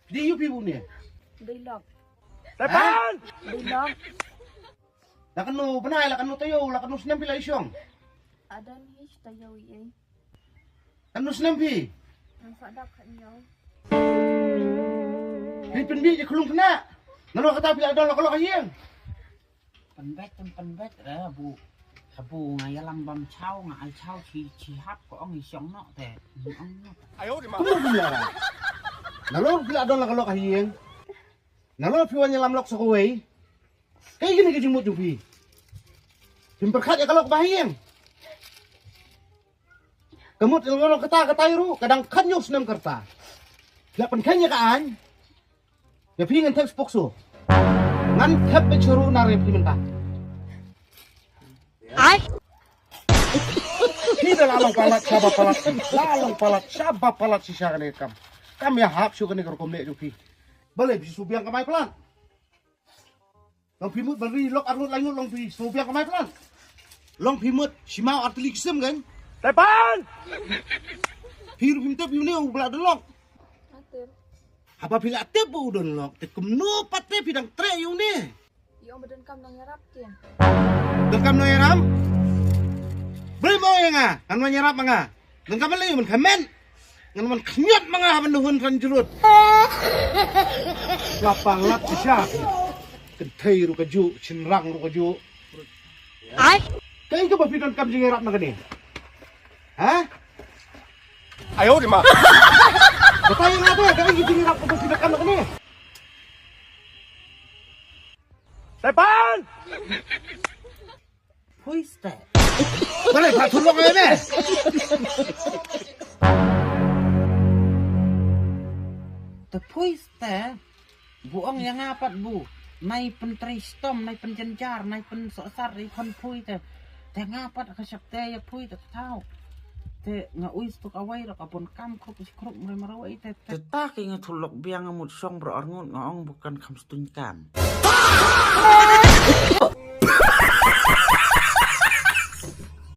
Di you pi bu ni. Đi lọc. Tepan. Đi lọc. Lakanu panay lakanu tayo lakanu snem pi la isyong. Adan hich tayo ye. Anu snem pi. Ang fadak kanyo. Hi penbi je khulung kena. Nalo kata pi adon lakalo kayeng. Penbet bu. Habu ngay lam bam chao ngay chao chi hap của ông sống nọ thế ông Kumu bilara. Nalo pi adon lakalo kayeng. Nalo pi wanya lam lok sokowei. Kayak gini ke jumut jupi. Jumperkat ya kalau kebahyang. Kemut kalau kata iru kadang kanyok senam kerta. Gak penkanya kaan. Ya pingin teks pokso. Ngan kep becuru nare pimentah. Ai? Tidak lalong palat sabab palat sisa kan kam. Kami ya hap syukur nih kerkom lek jupi. Boleh bisa subiang kemai pelan. Long pimut beri lok arut lain long pi subiang kemai pelan. Long pimut simau artili kisem kan. Tepan. Piru pimut piru ni ublah delok. Atir. Apa pila tepu don lok. Tekum no pate pidang tre yung ni. Yung badan kam nang yarap tiyan. Dengkam no yaram. Beri mo yang ah. Kan menyerap manga. Dengkam lagi men kamen. Ngan man knyot manga haban nuhun kan jurut. Lapang lap sisa. Kentai ru kaju, cinrang ru kaju. Ai? Kayak itu bapi don kam jingerap na kani. Hah? Ayo di mah. Katanya nga ba, kayak gitu jingerap ko bapi don kam na kani. Tepan. puiste Balik pak tulong aja deh. te puiste buong yang apat bu nai pentristom nai penjenjar nai pensosar i kon pui te ngapat ka sakte ya pui te tau te nga uis tuk awai rak apun kam krup skrup merawai te tak ingat tulok biang ngamut song berorngut ngong bukan kam stunkan